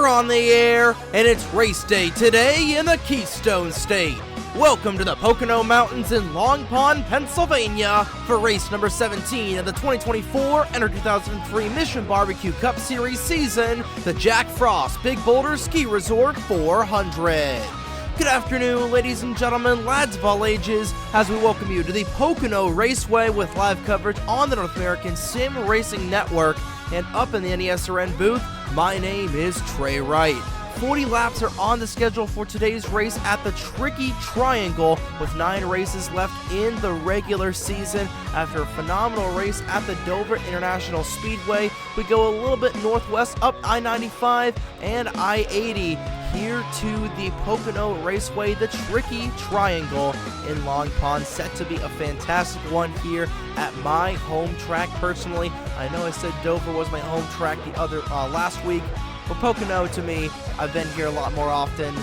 We're on the air, and it's race day today in the Keystone State. Welcome to the Pocono Mountains in Long Pond, Pennsylvania for race number 17 of the 2024 NR2003 Mission BBQ Cup Series season, the Jack Frost Big Boulder Ski Resort 400. Good afternoon, ladies and gentlemen, lads of all ages, as we welcome you to the Pocono Raceway with live coverage on the North American Sim Racing Network. And up in the NESRN booth, my name is Trey Wright. 40 laps are on the schedule for today's race at the Tricky Triangle, with 9 races left in the regular season. After a phenomenal race at the Dover International Speedway, we go a little bit northwest up I-95 and I-80 here to the Pocono Raceway, the Tricky Triangle in Long Pond, set to be a fantastic one here at my home track. Personally, I know I said Dover was my home track the other last week, but Pocono, to me, I've been here a lot more often,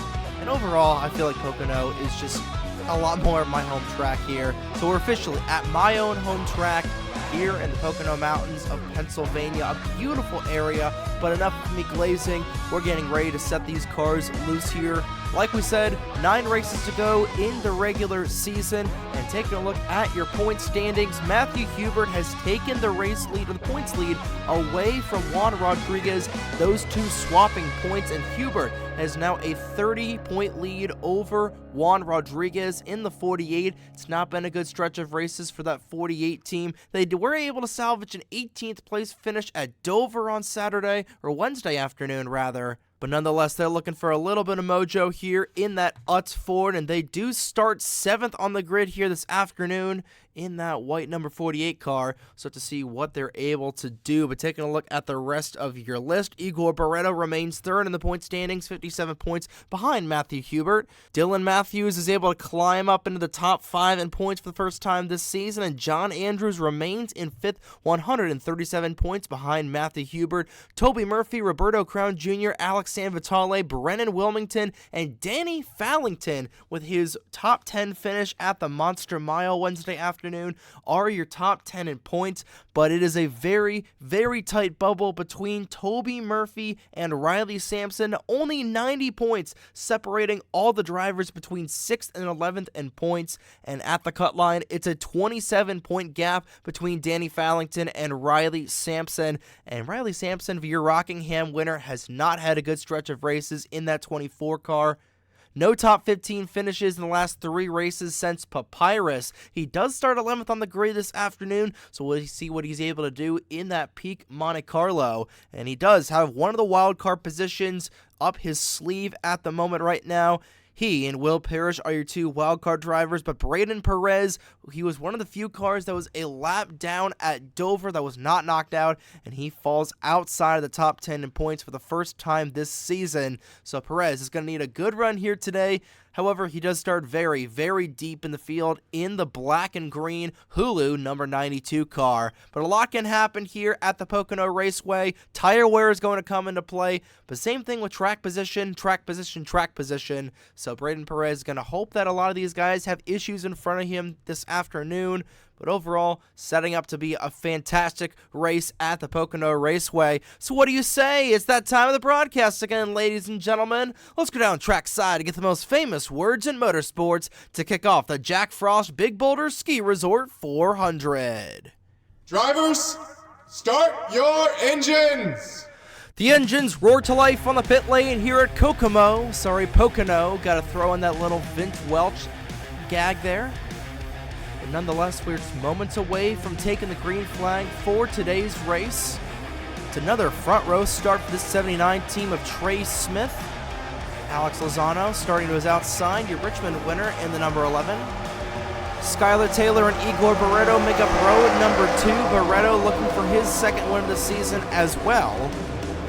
and overall, I feel like Pocono is just a lot more of my home track here. So we're officially at my own home track here in the Pocono Mountains of Pennsylvania, a beautiful area, but enough of me glazing. We're getting ready to set these cars loose here. Like we said, 9 races to go in the regular season, and taking a look at your point standings, Matthew Hubert has taken the race lead, or the points lead, away from Juan Rodriguez, those two swapping points, and Hubert has now a 30-point lead over Juan Rodriguez in the 48. It's not been a good stretch of races for that 48 team. They were able to salvage an 18th place finish at Dover on Saturday, or Wednesday afternoon rather. But nonetheless, they're looking for a little bit of mojo here in that Utz Ford, and they do start 7th on the grid here this afternoon in that white number 48 car, so to see what they're able to do. But taking a look at the rest of your list, Igor Barreto remains 3rd in the point standings, 57 points behind Matthew Hubert. Dylan Matthews is able to climb up into the top 5 in points for the first time this season, and John Andrews remains in 5th, 137 points behind Matthew Hubert. Toby Murphy, Roberto Crown Jr., Alex Sanvitale, Brennan Wilmington, and Danny Fallington with his top 10 finish at the Monster Mile Wednesday afternoon are your top 10 in points, but it is a very, very tight bubble between Toby Murphy and Riley Sampson. Only 90 points separating all the drivers between 6th and 11th in points, and at the cut line, it's a 27-point gap between Danny Fallington and Riley Sampson. And Riley Sampson, your Rockingham winner, has not had a good stretch of races in that 24 car. No top 15 finishes in the last 3 races since Papyrus. He does start 11th on the grid this afternoon, so we'll see what he's able to do in that peak Monte Carlo. And he does have one of the wild card positions up his sleeve at the moment right now. He and Will Parrish are your 2 wildcard drivers, but Braden Perez, he was one of the few cars that was a lap down at Dover that was not knocked out, and he falls outside of the top 10 in points for the first time this season. So Perez is going to need a good run here today. However, he does start very, very deep in the field in the black and green Hulu number 92 car. But a lot can happen here at the Pocono Raceway. Tire wear is going to come into play, but same thing with track position, track position, track position. So Braden Perez is going to hope that a lot of these guys have issues in front of him this afternoon. But overall, setting up to be a fantastic race at the Pocono Raceway. So what do you say? It's that time of the broadcast again, ladies and gentlemen. Let's go down trackside to get the most famous words in motorsports to kick off the Jack Frost Big Boulder Ski Resort 400. Drivers, start your engines! The engines roar to life on the pit lane here at Pocono. Got to throw in that little Vince Welch gag there. Nonetheless, we're just moments away from taking the green flag for today's race. It's another front row start for this 79 team of Trey Smith. Alex Lozano starting to his outside, your Richmond winner in the number 11. Skylar Taylor and Igor Barreto make up row number 2. Barreto looking for his 2nd win of the season as well.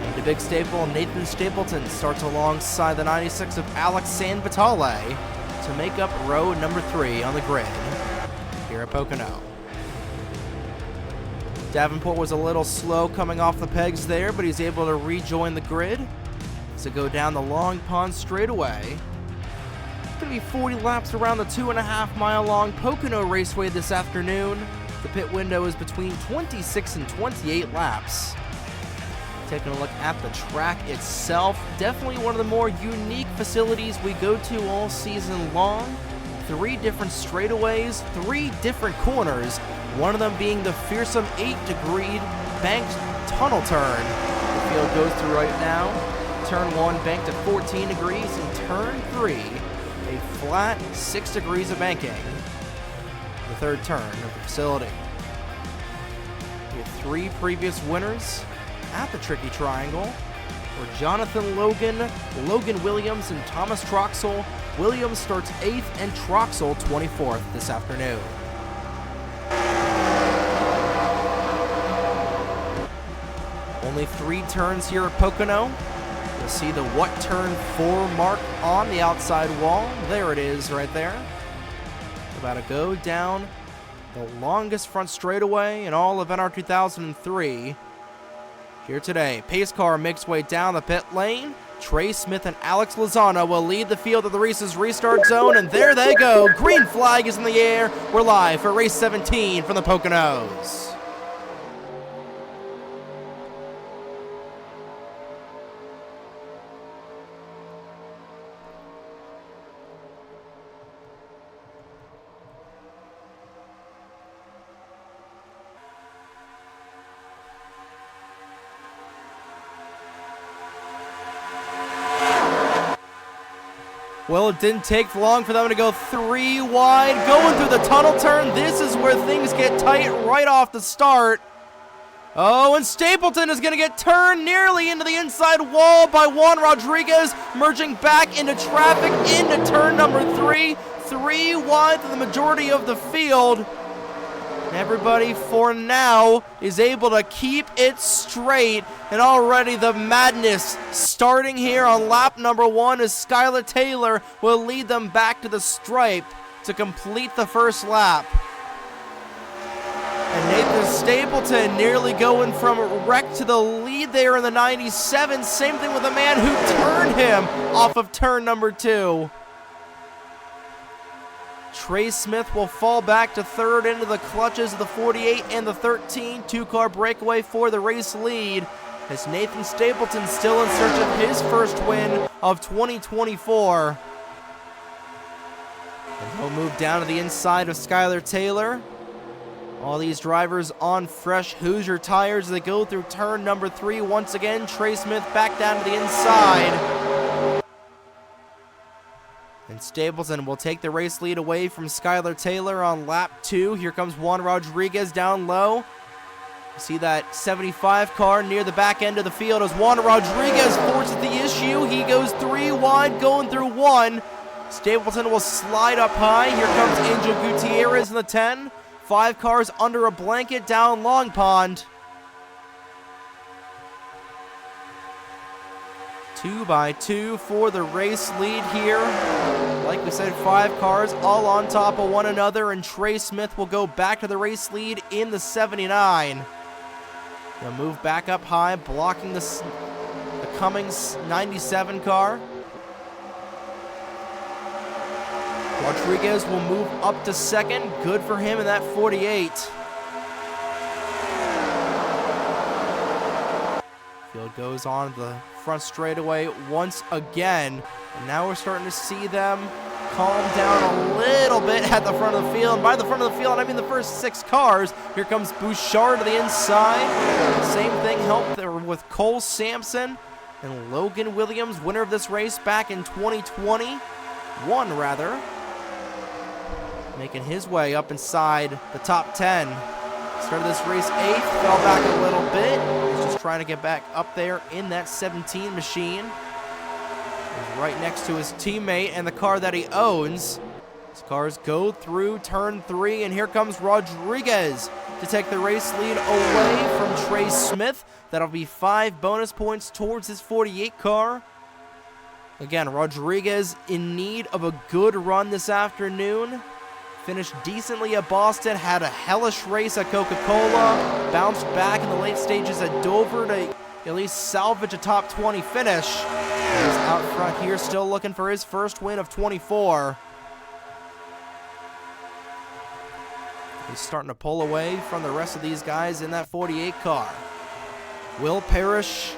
And the big staple, Nathan Stapleton, starts alongside the 96 of Alex Sanvitale to make up row number 3 on the grid here at Pocono. Davenport was a little slow coming off the pegs there, but he's able to rejoin the grid to go down the Long Pond straightaway. It's going to be 40 laps around the 2.5 mile long Pocono Raceway this afternoon. The pit window is between 26 and 28 laps. Taking a look at the track itself, definitely one of the more unique facilities we go to all season long. 3 different straightaways, 3 different corners, one of them being the fearsome 8-degree banked tunnel turn the field goes through right now. Turn 1 banked at 14 degrees, and turn 3 a flat 6 degrees of banking. The third turn of the facility. We have 3 previous winners at the Tricky Triangle were Jonathan Logan, Logan Williams, and Thomas Troxel. Williams starts 8th and Troxel 24th this afternoon. Only 3 turns here at Pocono. You'll see the what turn 4 mark on the outside wall. There it is right there. About to go down the longest front straightaway in all of NR2003. Here today, pace car makes way down the pit lane. Trey Smith and Alex Lozano will lead the field at the race's restart zone, and there they go. Green flag is in the air. We're live for race 17 from the Poconos. Well, it didn't take long for them to go 3 wide, going through the tunnel turn. This is where things get tight right off the start. Oh, and Stapleton is going to get turned nearly into the inside wall by Juan Rodriguez, merging back into traffic into turn number 3. 3 wide to the majority of the field. Everybody, for now, is able to keep it straight. And already the madness starting here on lap number 1 as Skylar Taylor will lead them back to the stripe to complete the first lap. And Nathan Stapleton nearly going from wreck to the lead there in the 97. Same thing with the man who turned him off of turn number 2. Trey Smith will fall back to 3rd into the clutches of the 48 and the 13. 2-car breakaway for the race lead as Nathan Stapleton still in search of his first win of 2024. And he'll move down to the inside of Skylar Taylor. All these drivers on fresh Hoosier tires as they go through turn number 3 once again. Trey Smith back down to the inside. And Stapleton will take the race lead away from Skylar Taylor on lap 2. Here comes Juan Rodriguez down low. You see that 75 car near the back end of the field as Juan Rodriguez forces the issue. He goes 3 wide, going through 1. Stapleton will slide up high. Here comes Angel Gutierrez in the 10. 5 cars under a blanket down Long Pond. 2 by 2 for the race lead here. Like we said, 5 cars all on top of one another, and Trey Smith will go back to the race lead in the 79. He'll move back up high, blocking the Cummins 97 car. Rodriguez will move up to 2nd. Good for him in that 48. Field goes on the front straightaway once again. And now we're starting to see them calm down a little bit at the front of the field. And by the front of the field, I mean the first 6 cars. Here comes Bouchard to the inside. Same thing helped there with Cole Sampson and Logan Williams, winner of this race back in 2021 rather. Making his way up inside the top 10. Started this race 8th, fell back a little bit. He's just trying to get back up there in that 17 machine. He's right next to his teammate and the car that he owns. His cars go through turn 3, and here comes Rodriguez to take the race lead away from Trey Smith. That'll be 5 bonus points towards his 48 car. Again, Rodriguez in need of a good run this afternoon. Finished decently at Boston, had a hellish race at Coca-Cola, bounced back in the late stages at Dover to at least salvage a top 20 finish. He's out front here still looking for his first win of 24. He's starting to pull away from the rest of these guys in that 48 car. Will Parrish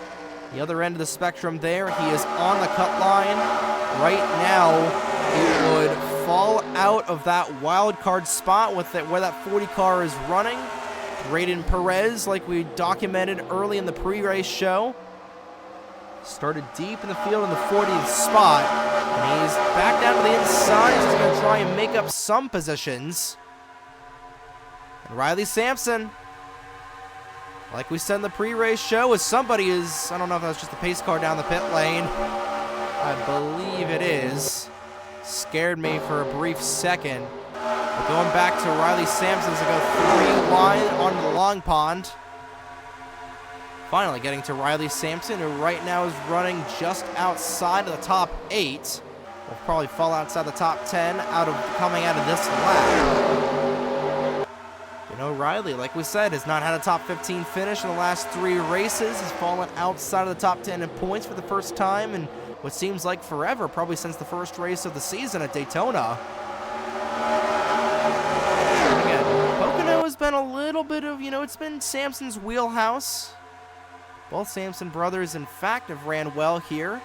The other end of the spectrum there, he is on the cut line. Right now, it would fall out of that wild card spot with where that 40 car is running. Raiden Perez, like we documented early in the pre-race show, started deep in the field in the 40th spot, and he's back down to the inside. He's going to try and make up some positions. And Riley Sampson, like we said in the pre-race show, as somebody is, I don't know if that's just a pace car down the pit lane. I believe it is. Scared me for a brief second. But going back to Riley Sampson to go 3 wide onto the long pond. Finally getting to Riley Sampson, who right now is running just outside of the top 8. Will probably fall outside the top 10 coming out of this lap. You know, Riley, like we said, has not had a top 15 finish in the last 3 races. He's fallen outside of the top 10 in points for the first time in what seems like forever, probably since the first race of the season at Daytona. Again, Pocono has been a little bit of, it's been Sampson's wheelhouse. Both Sampson brothers, in fact, have ran well here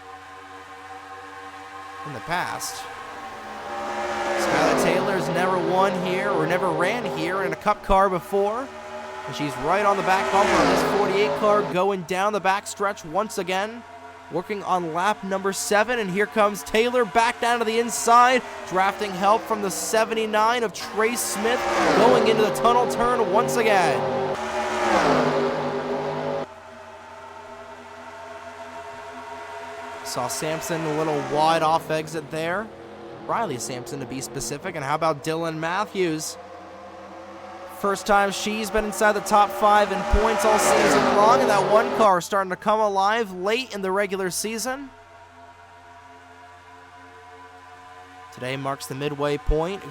in the past. Skylar Taylor's never won here, or never ran here in a cup car before. And she's right on the back bumper on this 48 car, going down the back stretch once again. Working on lap number 7, and here comes Taylor back down to the inside, drafting help from the 79 of Trace Smith, going into the tunnel turn once again. Saw Sampson a little wide off exit there. Riley Sampson to be specific, and how about Dylan Matthews? First time she's been inside the top 5 in points all season long, and that one car starting to come alive late in the regular season. Today marks the midway point,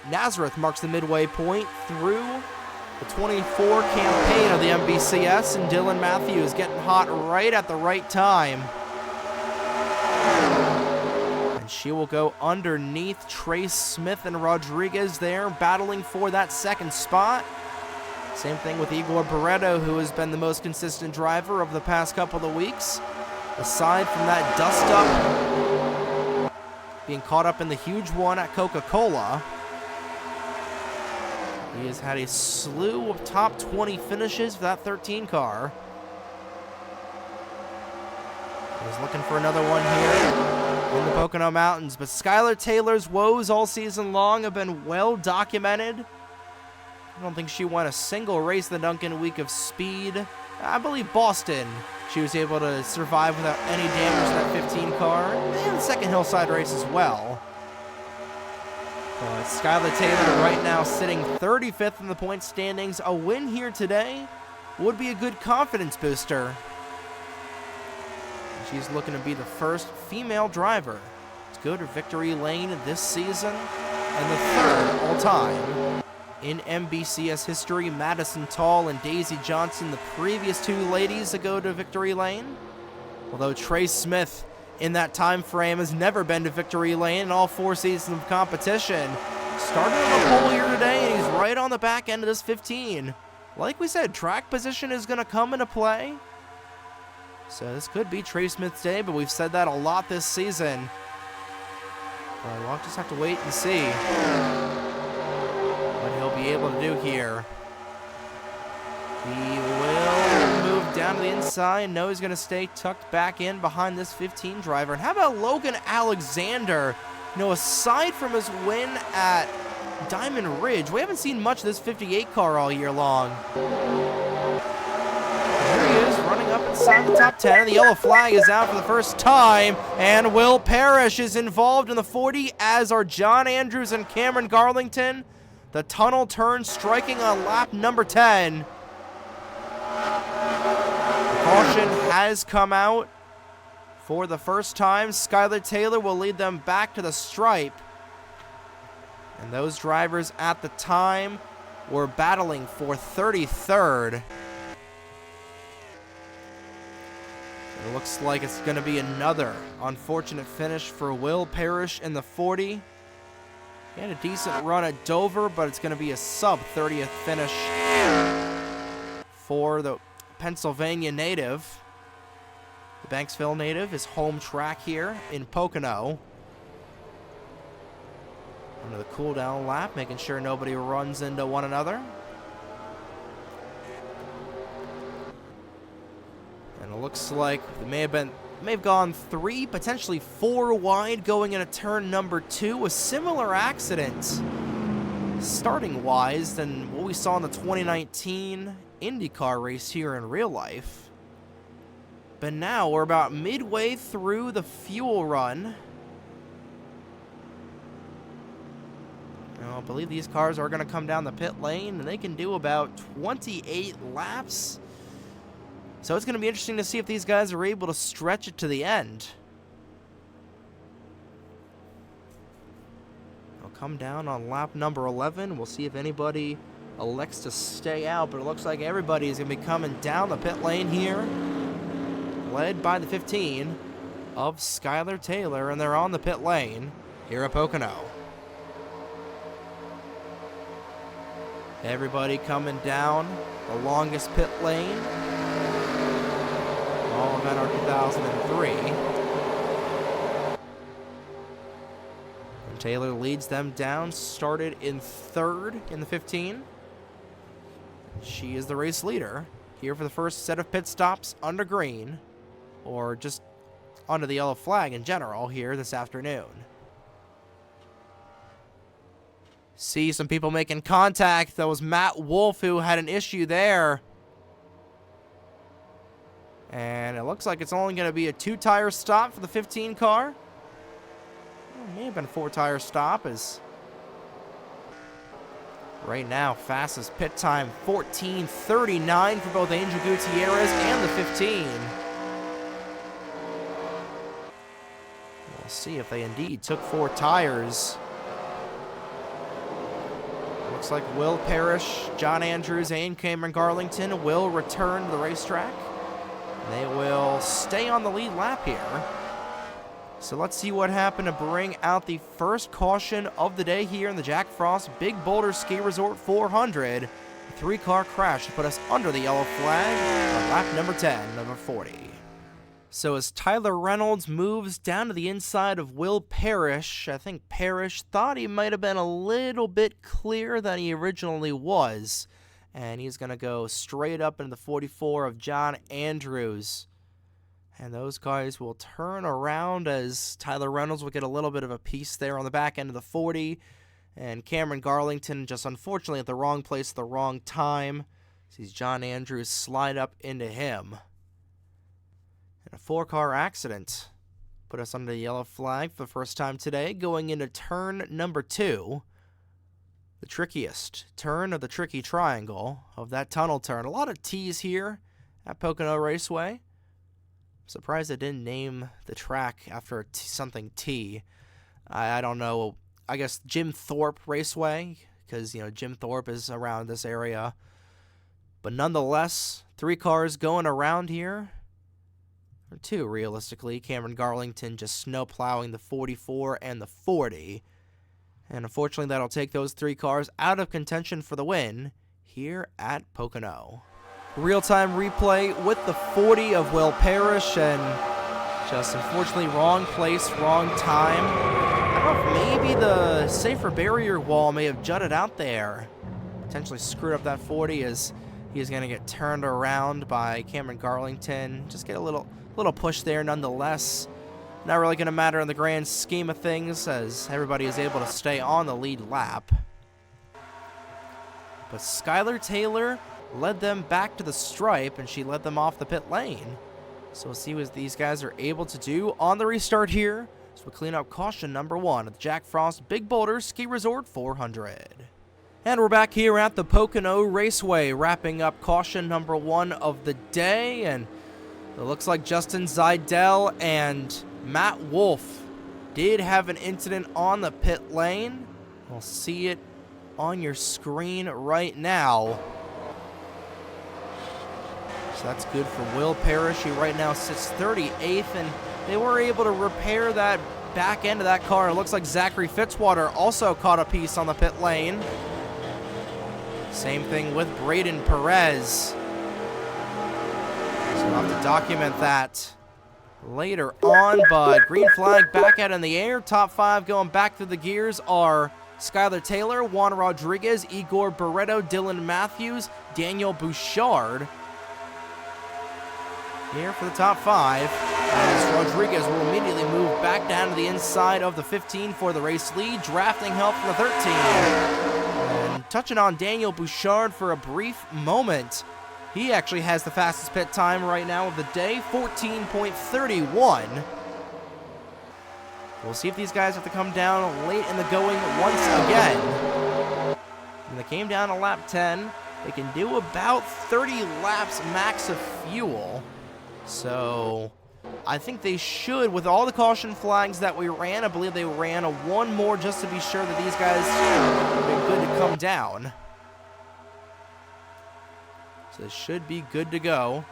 Nazareth marks the midway point through the 24 campaign of the MBCS, and Dylan Matthews getting hot right at the right time. She will go underneath Trace Smith and Rodriguez there, battling for that second spot. Same thing with Igor Barreto, who has been the most consistent driver of the past couple of weeks. Aside from that dust-up, being caught up in the huge one at Coca-Cola, he has had a slew of top 20 finishes for that 13 car. He's looking for another one here in the Pocono Mountains, but Skylar Taylor's woes all season long have been well documented. I don't think she won a single race the Duncan Week of Speed. I believe Boston, she was able to survive without any damage to that 15 car, and the second Hillside race as well. But Skylar Taylor right now sitting 35th in the point standings. A win here today would be a good confidence booster. She's looking to be the first female driver to go to victory lane this season, and the third all-time in MBCS history. Madison Tall and Daisy Johnson, the previous 2 ladies to go to victory lane. Although Trace Smith, in that time frame, has never been to victory lane in all 4 seasons of competition. Started on the pole here today, and he's right on the back end of this 15. Like we said, track position is going to come into play. So this could be Trace Smith's day, but we've said that a lot this season. We'll just have to wait and see what he'll be able to do here. He will move down to the inside. No, he's going to stay tucked back in behind this 15 driver. And how about Logan Alexander? Aside from his win at Diamond Ridge, we haven't seen much of this 58 car all year long. Up inside the top 10. The yellow flag is out for the first time, and Will Parrish is involved in the 40, as are John Andrews and Cameron Garlington. The tunnel turn striking on lap number 10. The caution has come out for the first time. Skylar Taylor will lead them back to the stripe, and those drivers at the time were battling for 33rd. It looks like it's going to be another unfortunate finish for Will Parrish in the 40. He had a decent run at Dover, but it's going to be a sub-30th finish for the Pennsylvania native. Banksville native, his home track here in Pocono. Under the cool down lap, making sure nobody runs into one another. And it looks like they may have gone 3, potentially 4 wide going into turn number 2. A similar accident, starting wise, than what we saw in the 2019 IndyCar race here in real life. But now we're about midway through the fuel run. Now, I believe these cars are going to come down the pit lane, and they can do about 28 laps. So it's going to be interesting to see if these guys are able to stretch it to the end. They'll come down on lap number 11. We'll see if anybody elects to stay out, but it looks like everybody is going to be coming down the pit lane here, led by the 15 of Skylar Taylor, and they're on the pit lane here at Pocono. Everybody coming down the longest pit lane, all of NR 2003. And Taylor leads them down, started in 3rd in the 15. She is the race leader here for the first set of pit stops under green, or just under the yellow flag in general here this afternoon. See some people making contact. That was Matt Wolf who had an issue there. And it looks like it's only going to be a 2-tire stop for the 15 car. It may have been a 4-tire stop, as right now fastest pit time 14:39 for both Angel Gutierrez and the 15. We'll see if they indeed took 4 tires. Looks like Will Parrish, John Andrews, and Cameron Garlington will return to the racetrack. They will stay on the lead lap here. So let's see what happened to bring out the first caution of the day here in the Jack Frost Big Boulder Ski Resort 400. A 3-car crash to put us under the yellow flag on lap number 10, number 40. So as Tyler Reynolds moves down to the inside of Will Parrish, I think Parrish thought he might have been a little bit clearer than he originally was. And he's going to go straight up into the 44 of John Andrews. And those guys will turn around as Tyler Reynolds will get a little bit of a piece there on the back end of the 40. And Cameron Garlington just unfortunately at the wrong place at the wrong time. Sees John Andrews slide up into him. And a 4-car accident put us under the yellow flag for the first time today, going into turn number 2. The trickiest turn of the tricky triangle of that tunnel turn. A lot of T's here at Pocono Raceway. Surprised they didn't name the track after something T. I don't know. I guess Jim Thorpe Raceway, because, Jim Thorpe is around this area. But nonetheless, 3 cars going around here. Or 2, realistically. Cameron Garlington just snow plowing the 44 and the 40. And unfortunately, that'll take those 3 cars out of contention for the win here at Pocono. Real-time replay with the 40 of Will Parrish, and just unfortunately wrong place, wrong time. I don't know if maybe the safer barrier wall may have jutted out there. Potentially screwed up that 40 as he's going to get turned around by Cameron Garlington. Just get a little push there nonetheless. Not really going to matter in the grand scheme of things as everybody is able to stay on the lead lap. But Skylar Taylor led them back to the stripe, and she led them off the pit lane. So we'll see what these guys are able to do on the restart here. So we'll clean up caution number 1 at the Jack Frost Big Boulder Ski Resort 400. And we're back here at the Pocono Raceway, wrapping up caution number 1 of the day. And it looks like Justin Zeidel and Matt Wolf did have an incident on the pit lane. We'll see it on your screen right now. So that's good for Will Parrish, who right now sits 38th, and they were able to repair that back end of that car. It looks like Zachary Fitzwater also caught a piece on the pit lane. Same thing with Braden Perez. So we'll have to document that later on, but green flag back out in the air. Top 5 going back through the gears are Skylar Taylor, Juan Rodriguez, Igor Barreto, Dylan Matthews, Daniel Bouchard. Here for the top 5, as Rodriguez will immediately move back down to the inside of the 15 for the race lead, drafting help from the 13. And touching on Daniel Bouchard for a brief moment. He actually has the fastest pit time right now of the day, 14.31. We'll see if these guys have to come down late in the going once again. And they came down to lap 10. They can do about 30 laps max of fuel. So I think they should, with all the caution flags that we ran, I believe they ran one more just to be sure that these guys are good to come down. So this should be good to go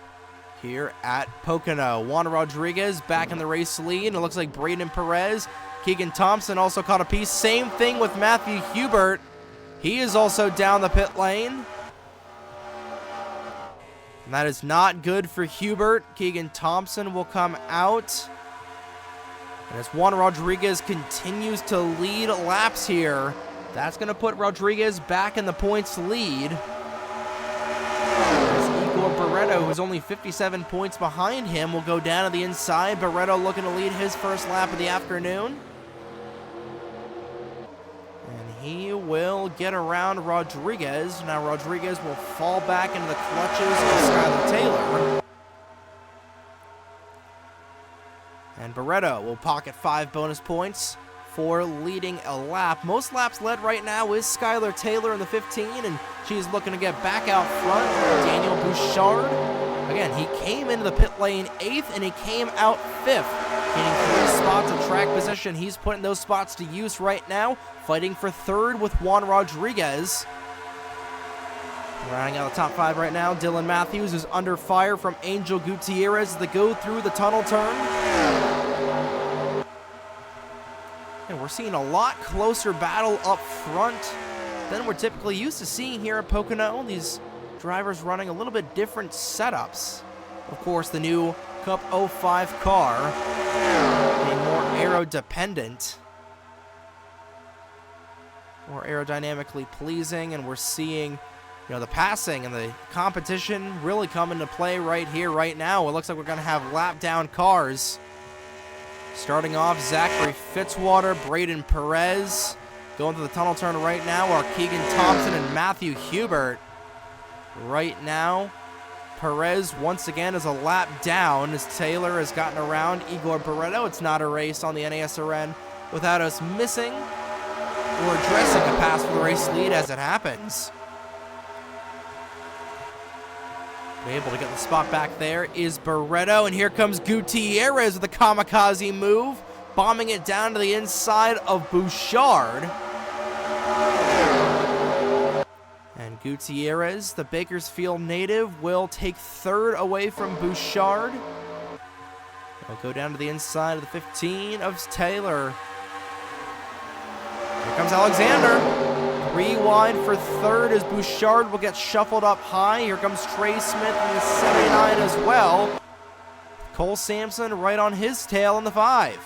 here at Pocono. Juan Rodriguez back in the race lead. It looks like Braden Perez. Keegan Thompson also caught a piece. Same thing with Matthew Hubert. He is also down the pit lane. And that is not good for Hubert. Keegan Thompson will come out. And as Juan Rodriguez continues to lead laps here, that's going to put Rodriguez back in the points lead. Igor Barreto, who's only 57 points behind him, will go down to the inside. Barreto looking to lead his first lap of the afternoon. And he will get around Rodriguez. Now Rodriguez will fall back into the clutches of Skylar Taylor. And Barreto will pocket 5 bonus points for leading a lap. Most laps led right now is Skylar Taylor in the 15, and she's looking to get back out front. Daniel Bouchard, again, he came into the pit lane 8th, and he came out 5th, getting 3 spots of track position. He's putting those spots to use right now, fighting for 3rd with Juan Rodriguez. Rounding out the top 5 right now, Dylan Matthews is under fire from Angel Gutierrez as they go through the tunnel turn. And we're seeing a lot closer battle up front than we're typically used to seeing here at Pocono. These drivers running a little bit different setups. Of course, the new Cup 05 car being more aero-dependent, more aerodynamically pleasing, and we're seeing the passing and the competition really come into play right here, right now. It looks like we're going to have lap-down cars. Starting off, Zachary Fitzwater, Braden Perez. Going to the tunnel turn right now are Keegan Thompson and Matthew Hubert. Right now, Perez once again is a lap down as Taylor has gotten around Igor Barreto. It's not a race on the NASRN without us missing or addressing a pass for the race lead as it happens. Able to get the spot back there is Barreto, and here comes Gutierrez with a kamikaze move, bombing it down to the inside of Bouchard. And Gutierrez, the Bakersfield native, will take 3rd away from Bouchard. He'll go down to the inside of the 15 of Taylor. Here comes Alexander. Rewind for 3rd as Bouchard will get shuffled up high. Here comes Trey Smith in the 79 as well. Cole Sampson right on his tail in the 5.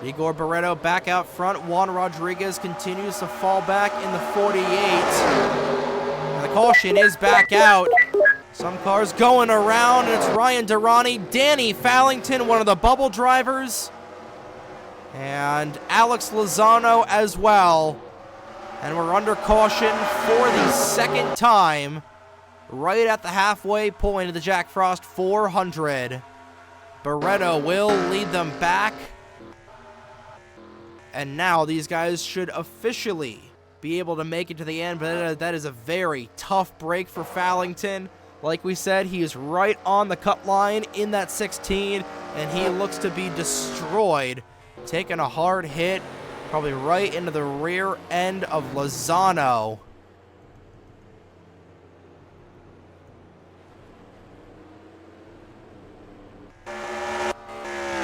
Igor Barreto back out front. Juan Rodriguez continues to fall back in the 48. And the caution is back out. Some cars going around, and it's Ryan Durrani, Danny Fallington, one of the bubble drivers, and Alex Lozano as well. And we're under caution for the 2nd time, right at the halfway point of the Jack Frost 400. Barreto will lead them back. And now these guys should officially be able to make it to the end, but that is a very tough break for Fallington. Like we said, he is right on the cut line in that 16, and he looks to be destroyed. Taking a hard hit, probably right into the rear end of Lozano.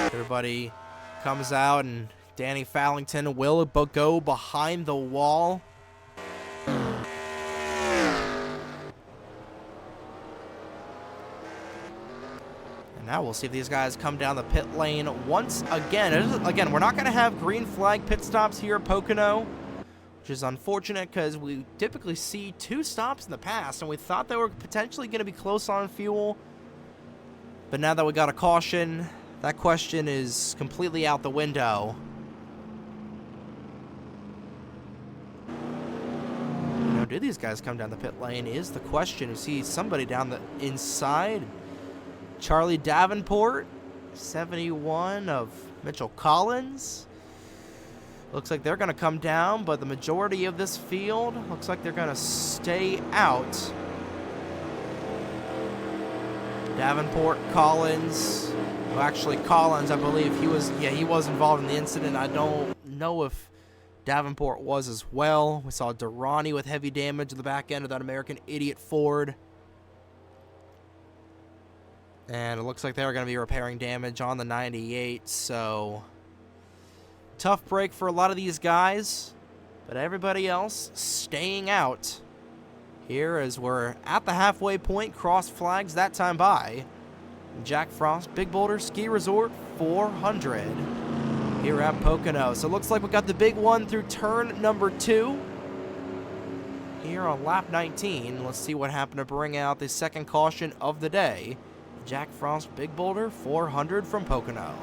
Everybody comes out, and Danny Fallington will go behind the wall. Now we'll see if these guys come down the pit lane once again. Again, we're not going to have green flag pit stops here at Pocono, which is unfortunate because we typically see 2 stops in the past, and we thought they were potentially going to be close on fuel. But now that we got a caution, that question is completely out the window. You know, do these guys come down the pit lane is the question. You see somebody down the inside. Charlie Davenport, 71 of Mitchell Collins. Looks like they're going to come down, but the majority of this field looks like they're going to stay out. Davenport, Collins. Well, actually, Collins, I believe he was involved in the incident. I don't know if Davenport was as well. We saw Durrani with heavy damage in the back end of that American Idiot Ford. And it looks like they're going to be repairing damage on the 98, so tough break for a lot of these guys, but everybody else staying out here as we're at the halfway point. Cross flags that time by. Jack Frost Big Boulder Ski Resort 400 here at Pocono. So it looks like we got the big one through turn number 2 here on lap 19. Let's see what happened to bring out the second caution of the day. Jack Frost Big Boulder 400 from Pocono.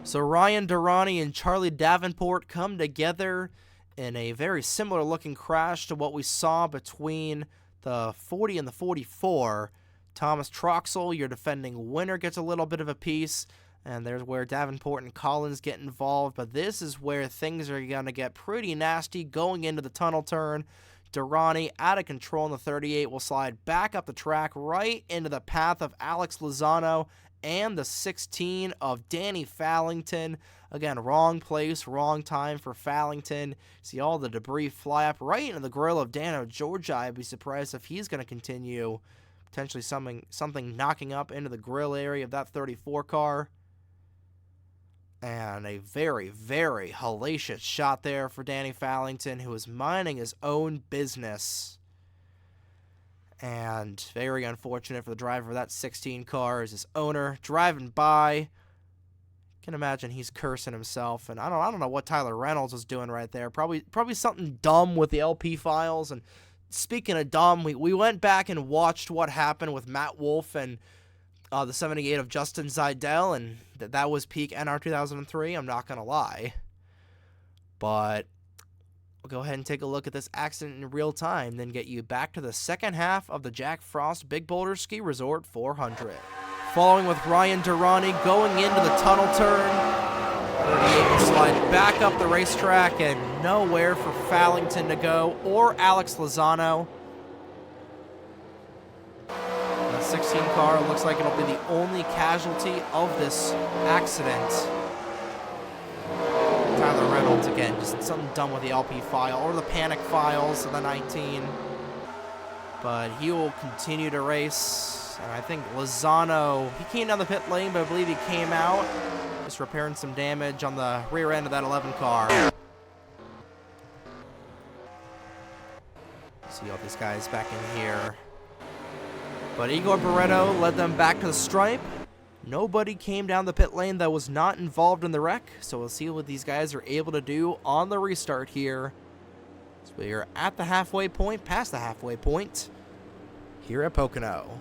So Ryan Durrani and Charlie Davenport come together in a very similar looking crash to what we saw between the 40 and the 44. Thomas Troxel, your defending winner, gets a little bit of a piece, and there's where Davenport and Collins get involved, but this is where things are going to get pretty nasty going into the tunnel turn. Durrani, out of control in the 38, will slide back up the track right into the path of Alex Lozano and the 16 of Danny Fallington. Again, wrong place, wrong time for Fallington. See all the debris fly up right into the grill of Dano Georgia. I'd be surprised if he's going to continue. Potentially something knocking up into the grill area of that 34 car. And a very, very hellacious shot there for Danny Fallington, who is minding his own business. And very unfortunate for the driver of that 16 car as his owner driving by. Can imagine he's cursing himself. And I don't know what Tyler Reynolds was doing right there. Probably something dumb with the LP files. And speaking of dumb, we went back and watched what happened with Matt Wolf and the 78 of Justin Zeidel, and that was peak NR2003, I'm not going to lie. But we'll go ahead and take a look at this accident in real time, then get you back to the second half of the Jack Frost Big Boulder Ski Resort 400. Following with Ryan Durrani going into the tunnel turn. 38 will slide back up the racetrack, and nowhere for Fallington to go, or Alex Lozano. 16 car looks like it'll be the only casualty of this accident. Tyler Reynolds, again, just something done with the LP file or the panic files of the 19. But he will continue to race. And I think Lozano, he came down the pit lane, but I believe he came out just repairing some damage on the rear end of that 11 car. See all these guys back in here. But Igor Barreto led them back to the stripe. Nobody came down the pit lane that was not involved in the wreck. So we'll see what these guys are able to do on the restart here. So we are at the halfway point, past the halfway point, here at Pocono.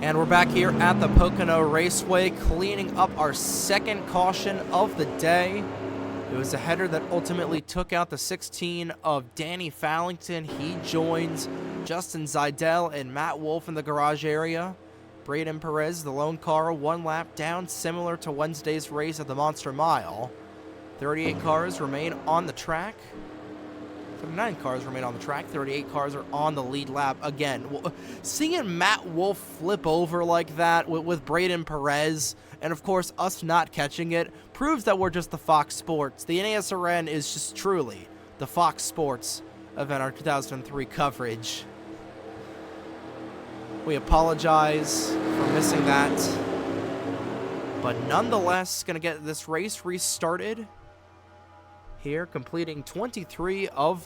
And we're back here at the Pocono Raceway, cleaning up our second caution of the day. It was a header that ultimately took out the 16 of Danny Fallington. He joins Justin Zeidel and Matt Wolf in the garage area. Braden Perez, the lone car, one lap down, similar to Wednesday's race at the Monster Mile. 38 cars remain on the track. 39 cars remain on the track. 38 cars are on the lead lap. Again, seeing Matt Wolf flip over like that with Braden Perez, and of course us not catching it, proves that we're just the Fox Sports. The NASRN is just truly the Fox Sports of NR 2003 coverage. We apologize for missing that, but nonetheless, going to get this race restarted here, completing 23 of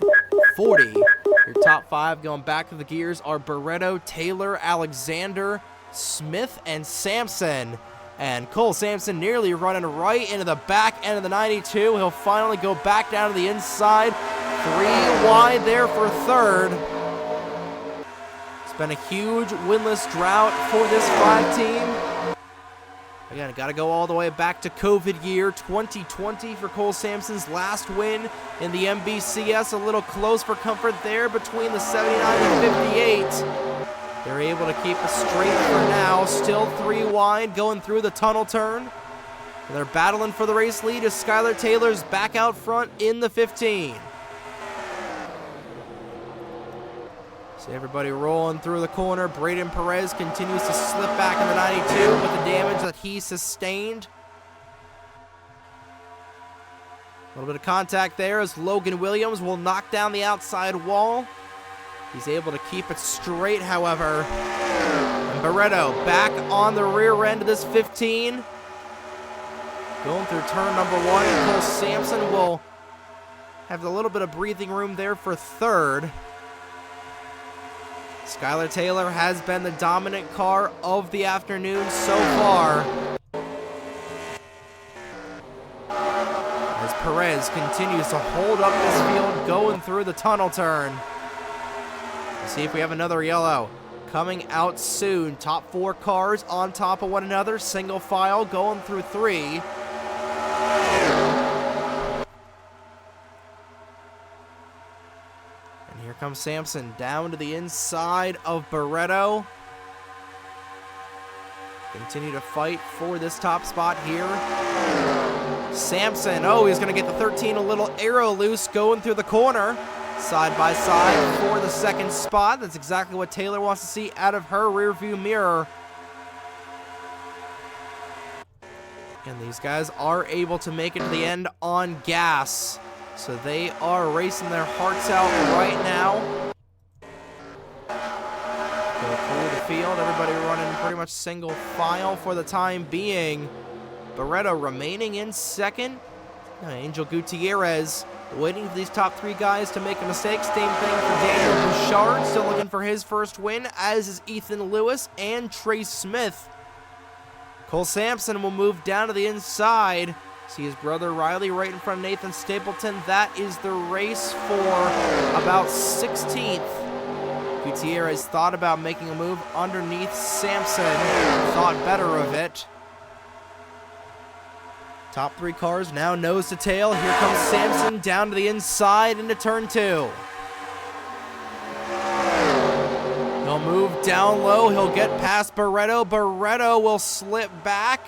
40. Your top 5 going back to the gears are Barreto, Taylor, Alexander, Smith and Sampson. And Cole Sampson nearly running right into the back end of the 92. He'll finally go back down to the inside. 3 wide there for third. It's been a huge winless drought for this 5 team. Again, got to go all the way back to COVID year 2020 for Cole Sampson's last win in the MBCS. A little close for comfort there between the 79 and 58. They're able to keep it straight for now. Still 3 wide going through the tunnel turn. And they're battling for the race lead as Skylar Taylor's back out front in the 15. See everybody rolling through the corner. Braden Perez continues to slip back in the 92 with the damage that he sustained. A little bit of contact there as Logan Williams will knock down the outside wall. He's able to keep it straight, however. And Barreto back on the rear end of this 15. Going through turn number 1. Cole Sampson will have a little bit of breathing room there for third. Skylar Taylor has been the dominant car of the afternoon so far. As Perez continues to hold up this field going through the tunnel turn. Let's see if we have another yellow coming out soon. Top 4 cars on top of one another. Single file going through 3. And here comes Sampson down to the inside of Barreto. Continue to fight for this top spot here. Sampson, oh, he's going to get the 13 a little arrow loose going through the corner. Side by side for the second spot. That's exactly what Taylor wants to see out of her rear view mirror. And these guys are able to make it to the end on gas. So they are racing their hearts out right now. Go through the field. Everybody running pretty much single file for the time being. Barreto remaining in second. Angel Gutierrez waiting for these top 3 guys to make a mistake. Same thing for Daniel Bouchard, still looking for his first win, as is Ethan Lewis and Trey Smith. Cole Sampson will move down to the inside. See his brother Riley right in front of Nathan Stapleton. That is the race for about 16th. Gutierrez thought about making a move underneath Sampson, thought better of it. Top 3 cars now nose to tail. Here comes Sampson down to the inside into turn 2. He'll move down low. He'll get past Barreto. Barreto will slip back.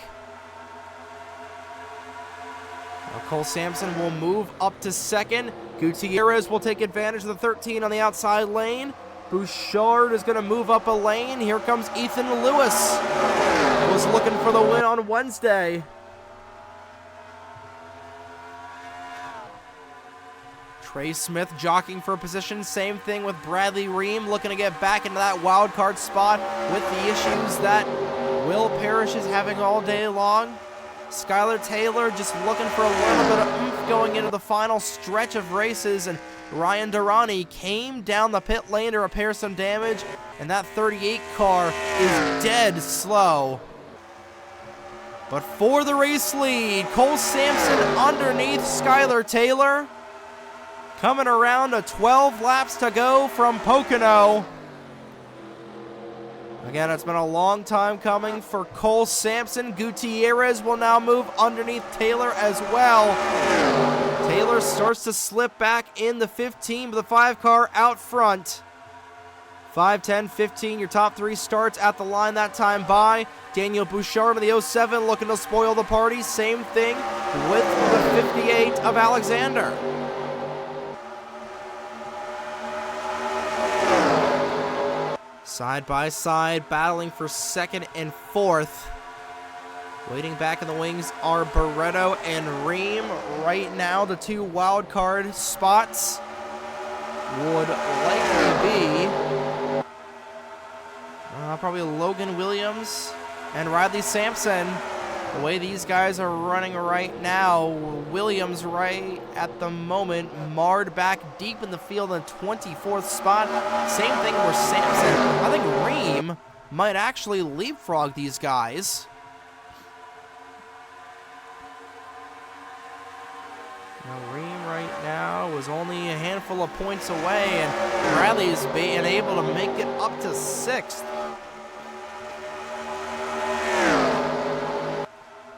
Now Cole Sampson will move up to second. Gutierrez will take advantage of the 13 on the outside lane. Bouchard is going to move up a lane. Here comes Ethan Lewis. Was looking for the win on Wednesday. Trey Smith jockeying for position. Same thing with Bradley Ream, looking to get back into that wild card spot with the issues that Will Parrish is having all day long. Skylar Taylor just looking for a little bit of oomph going into the final stretch of races, and Ryan Durrani came down the pit lane to repair some damage, and that 38 car is dead slow. But for the race lead, Cole Sampson underneath Skylar Taylor. Coming around to 12 laps to go from Pocono. Again, it's been a long time coming for Cole Sampson. Gutierrez will now move underneath Taylor as well. Taylor starts to slip back in the 15, but the 5 car out front. 5, 10, 15, your top 3 starts at the line that time by. Daniel Bouchard of the 07 looking to spoil the party. Same thing with the 58 of Alexander. Side by side, battling for second and fourth. Waiting back in the wings are Barreto and Ream. Right now, the 2 wild card spots would likely be probably Logan Williams and Riley Sampson. The way these guys are running right now, Williams right at the moment marred back deep in the field in the 24th spot. Same thing for Sampson. I think Ream might actually leapfrog these guys. Now, Ream right now was only a handful of points away, and Bradley's being able to make it up to 6th.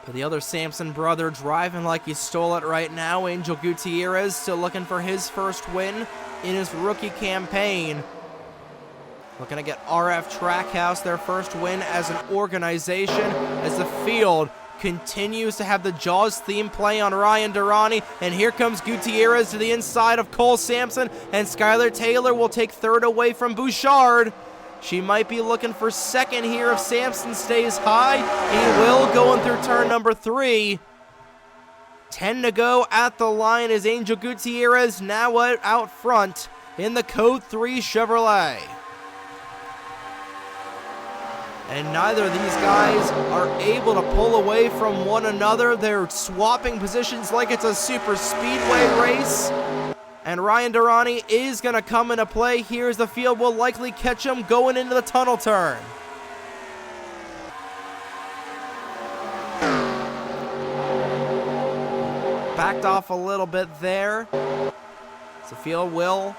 But the other Sampson brother driving like he stole it right now. Angel Gutierrez still looking for his first win in his rookie campaign. Looking to get RF Trackhouse their first win as an organization, as the field continues to have the Jaws theme play on Ryan Durrani. And here comes Gutierrez to the inside of Cole Sampson, and Skylar Taylor will take 3rd away from Bouchard. She might be looking for 2nd here if Sampson stays high. He will, going through turn number 3. 10 to go at the line as Angel Gutierrez now out front in the Code 3 Chevrolet. And neither of these guys are able to pull away from one another. They're swapping positions like it's a super speedway race. And Ryan Durrani is going to come into play here as the field will likely catch him going into the tunnel turn. Backed off a little bit there. So the field will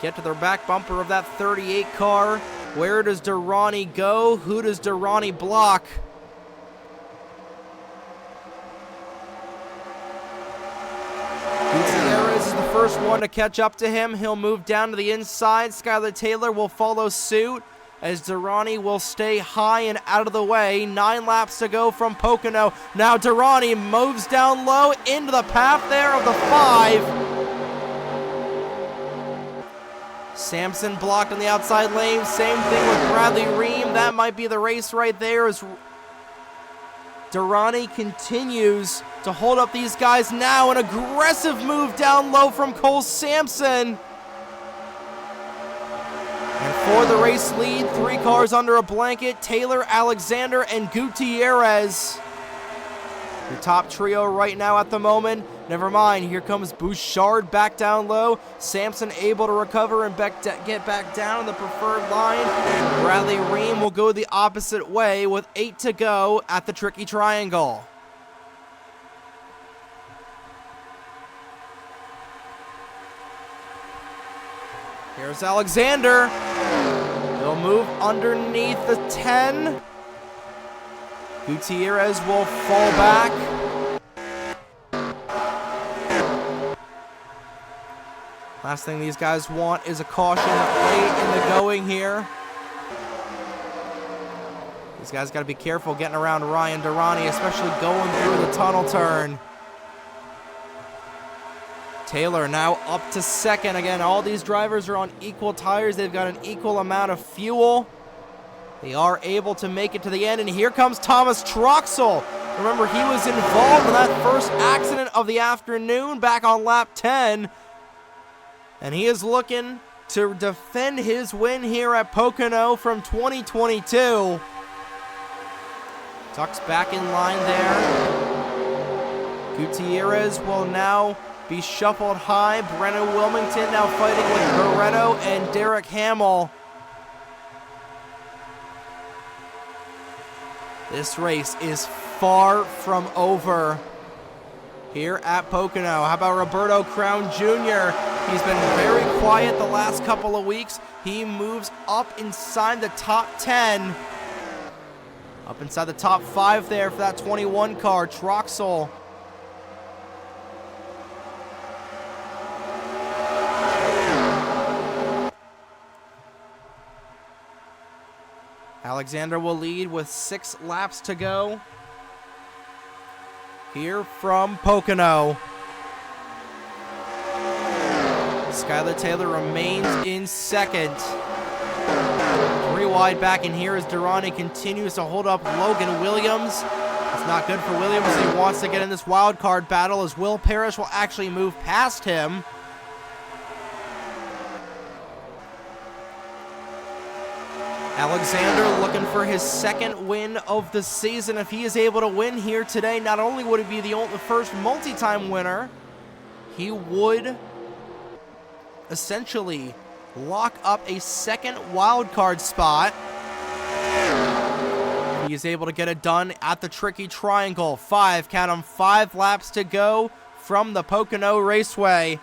get to their back bumper of that 38 car. Where does Durrani go? Who does Durrani block? Gutierrez is the first one to catch up to him. He'll move down to the inside. Skylar Taylor will follow suit as Durrani will stay high and out of the way. 9 laps to go from Pocono. Now Durrani moves down low into the path there of the 5. Sampson blocked on the outside lane. Same thing with Bradley Ream. That might be the race right there as Durrani continues to hold up these guys now. An aggressive move down low from Cole Sampson. And for the race lead, 3 cars under a blanket, Taylor, Alexander, and Gutierrez. Your top trio right now at the moment. Never mind, here comes Bouchard back down low. Sampson able to recover and get back down the preferred line. Bradley Ream will go the opposite way with 8 to go at the tricky triangle. Here's Alexander. He'll move underneath the 10. Gutierrez will fall back. Last thing these guys want is a caution late in the going here. These guys got to be careful getting around Ryan Durrani, especially going through the tunnel turn. Taylor now up to 2nd. Again, all these drivers are on equal tires. They've got an equal amount of fuel. They are able to make it to the end, and here comes Thomas Troxel. Remember, he was involved in that first accident of the afternoon back on lap 10. And he is looking to defend his win here at Pocono from 2022. Tucks back in line there. Gutierrez will now be shuffled high. Brennan Wilmington now fighting with Barreto and Derek Hamill. This race is far from over here at Pocono. How about Roberto Crown Jr.? He's been very quiet the last couple of weeks. He moves up inside the top 10. Up inside the top 5 there for that 21 car, Troxel. Alexander will lead with 6 laps to go here from Pocono. Skylar Taylor remains in 2nd. 3 wide back, and here as Durrani continues to hold up Logan Williams. It's not good for Williams. He wants to get in this wild card battle as Will Parrish will actually move past him. Alexander looking for his 2nd win of the season. If he is able to win here today, not only would he be the first multi-time winner, he would essentially lock up a 2nd wild card spot. He is able to get it done at the tricky triangle. 5 laps to go from the Pocono Raceway.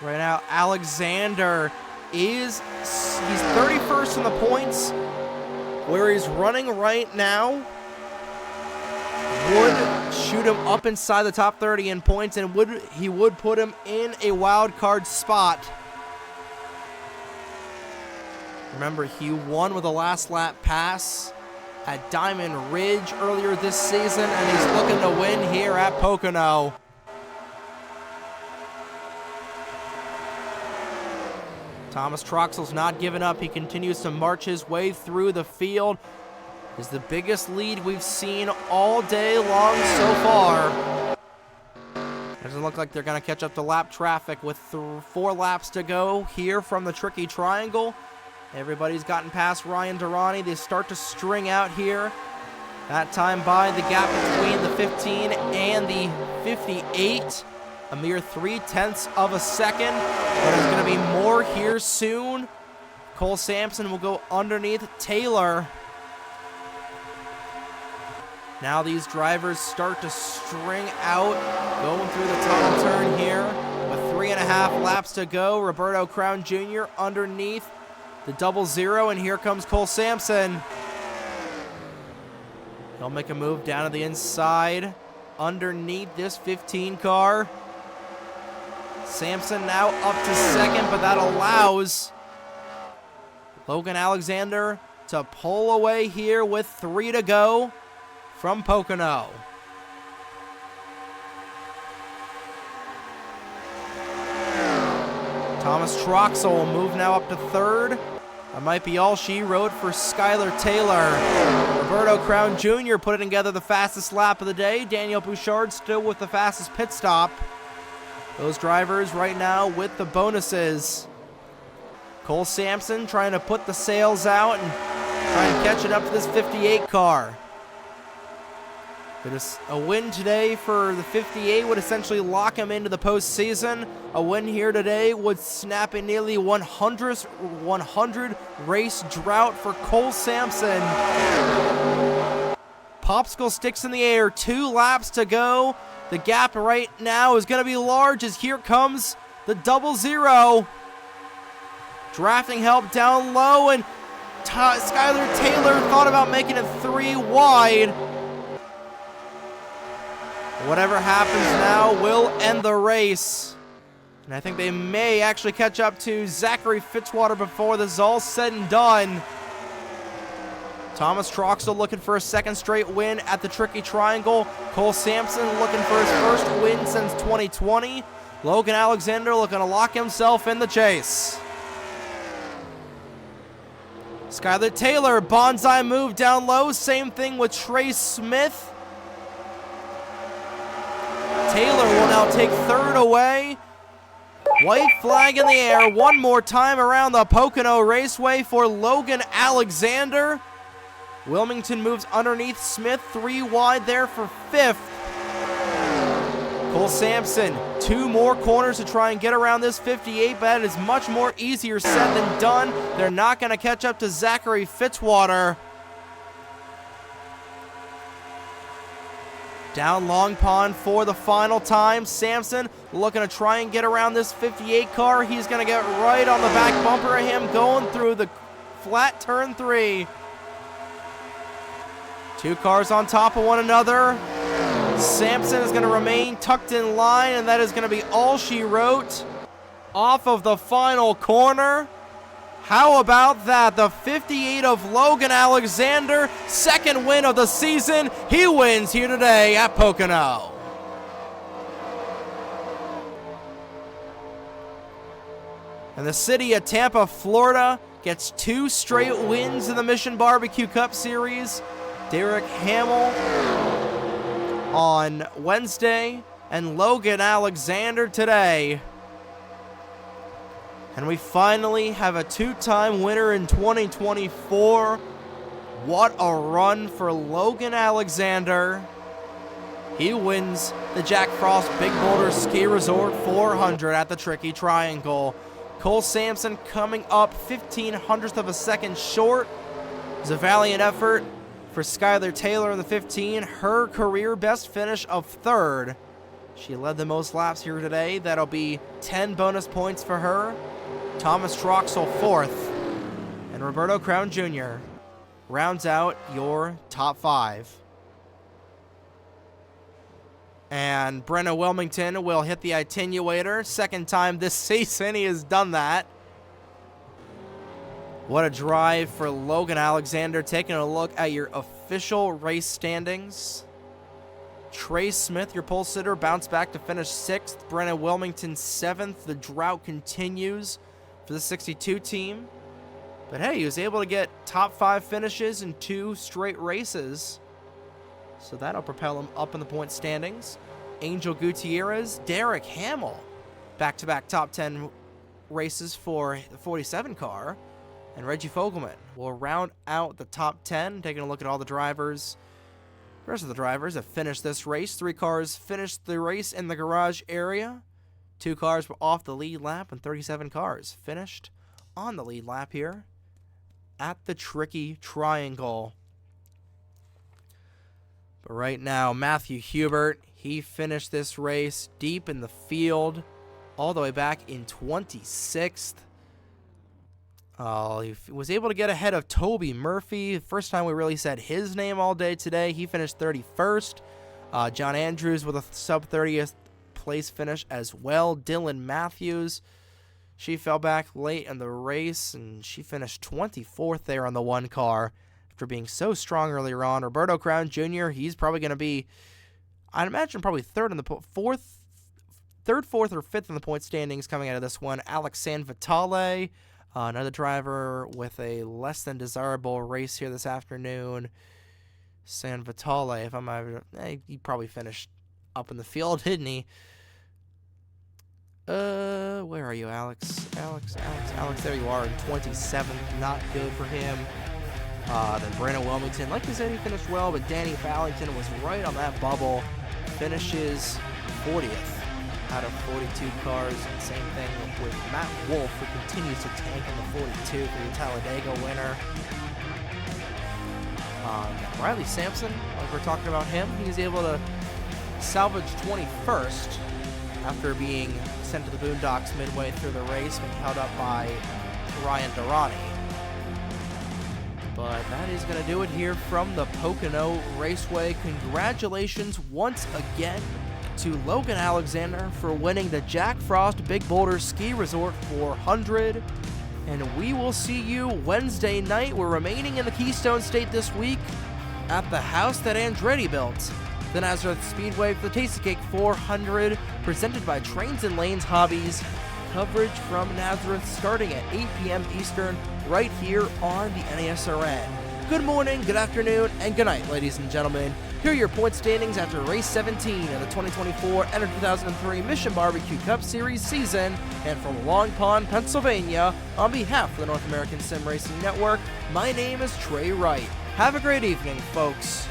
Right now, Alexander he's 31st in the points. Where he's running right now would shoot him up inside the top 30 in points, and he would put him in a wild card spot. Remember, he won with a last lap pass at Diamond Ridge earlier this season, and he's looking to win here at Pocono. Thomas Troxell's not giving up. He continues to march his way through the field. Is the biggest lead we've seen all day long so far. Doesn't look like they're going to catch up to lap traffic with 4 laps to go here from the tricky triangle. Everybody's gotten past Ryan Durrani. They start to string out here. That time by the gap between the 15 and the 58. A mere 0.3 of a second. But there's going to be more here soon. Cole Sampson will go underneath Taylor. Now these drivers start to string out, going through the tunnel turn here with 3.5 laps to go. Roberto Crown Jr. underneath the 00, and here comes Cole Sampson. He'll make a move down to the inside underneath this 15 car. Sampson now up to second, but that allows Logan Alexander to pull away here with 3 to go from Pocono. Thomas Troxell will move now up to 3rd. That might be all she wrote for Skylar Taylor. Roberto Crown Jr. putting together the fastest lap of the day. Daniel Bouchard still with the fastest pit stop. Those drivers right now with the bonuses. Cole Sampson trying to put the sails out and trying to catch it up to this 58 car. A win today for the 58 would essentially lock him into the postseason. A win here today would snap a nearly 100 race drought for Cole Sampson. Popsicle sticks in the air, 2 laps to go. The gap right now is going to be large as here comes the 00. Drafting help down low, and Skylar Taylor thought about making it 3 wide. Whatever happens now will end the race. And I think they may actually catch up to Zachary Fitzwater before this is all said and done. Thomas Troxell looking for a second straight win at the tricky triangle. Cole Sampson looking for his first win since 2020. Logan Alexander looking to lock himself in the chase. Skylar Taylor, bonsai move down low. Same thing with Trey Smith. Taylor will now take 3rd away. White flag in the air one more time around the Pocono Raceway for Logan Alexander. Wilmington moves underneath Smith, 3 wide there for 5th. Cole Sampson, 2 more corners to try and get around this 58, but that is much more easier said than done. They're not going to catch up to Zachary Fitzwater. Down Long Pond for the final time. Sampson looking to try and get around this 58 car. He's going to get right on the back bumper of him going through the flat turn 3. 2 cars on top of one another. Sampson is going to remain tucked in line, and that is going to be all she wrote off of the final corner. How about that? The 58 of Logan Alexander, 2nd win of the season. He wins here today at Pocono. And the city of Tampa, Florida gets 2 straight wins in the Mission Barbecue Cup Series. Derek Hamill on Wednesday and Logan Alexander today. And we finally have a 2-time winner in 2024. What a run for Logan Alexander. He wins the Jack Frost Big Boulder Ski Resort 400 at the Tricky Triangle. Cole Sampson coming up 0.15 of a second short. It was a valiant effort for Skylar Taylor in the 15. Her career best finish of 3rd. She led the most laps here today. That'll be 10 bonus points for her. Thomas Troxel 4th. And Roberto Crown Jr. rounds out your top 5. And Brenna Wilmington will hit the attenuator. 2nd time this season he has done that. What a drive for Logan Alexander. Taking a look at your official race standings. Trey Smith, your pole sitter, bounced back to finish 6th. Brenna Wilmington 7th. The drought continues for the 62 team. But hey, he was able to get top 5 finishes in 2 straight races. So that'll propel him up in the point standings. Angel Gutierrez, Derek Hamill, back-to-back top 10 races for the 47 car. And Reggie Fogelman will round out the top 10, taking a look at all the drivers. The rest of the drivers have finished this race. 3 cars finished the race in the garage area. 2 cars were off the lead lap, and 37 cars finished on the lead lap here at the Tricky Triangle. But right now, Matthew Hubert, he finished this race deep in the field, all the way back in 26th. He was able to get ahead of Toby Murphy. First time we really said his name all day today. He finished 31st. John Andrews with a sub-30th place finish as well. Dylan Matthews, she fell back late in the race, and she finished 24th there on the 1 car after being so strong earlier on. Roberto Crown Jr., he's probably going to be, I'd imagine, probably 3rd in the 4th, 4th, or 5th in the point standings coming out of this one. Alex Sanvitale, another driver with a less than desirable race here this afternoon. Sanvitale, if he probably finished up in the field, didn't he? Where are you, Alex? Alex, there you are in 27th. Not good for him. Then Brandon Wilmington, like I said, he finished well, but Danny Fallington was right on that bubble. Finishes 40th. Out of 42 cars. Same thing with Matt Wolf, who continues to tank in the 42 for the Talladega winner. Riley Sampson, like we're talking about him, he's able to salvage 21st after being sent to the boondocks midway through the race, being held up by Ryan Durrani. But that is going to do it here from the Pocono Raceway. Congratulations once again to Logan Alexander for winning the Jack Frost Big Boulder Ski Resort 400. And we will see you Wednesday night. We're remaining in the Keystone State this week at the house that Andretti built, the Nazareth Speedway for the Tasty Cake 400, presented by Trains and Lanes Hobbies. Coverage from Nazareth starting at 8 p.m. Eastern right here on the NASRN. Good morning, good afternoon, and good night, ladies and gentlemen. Here are your point standings after race 17 of the 2024 NR2003 Mission Barbecue Cup Series season. And from Long Pond, Pennsylvania, on behalf of the North American Sim Racing Network, my name is Trey Wright. Have a great evening, folks.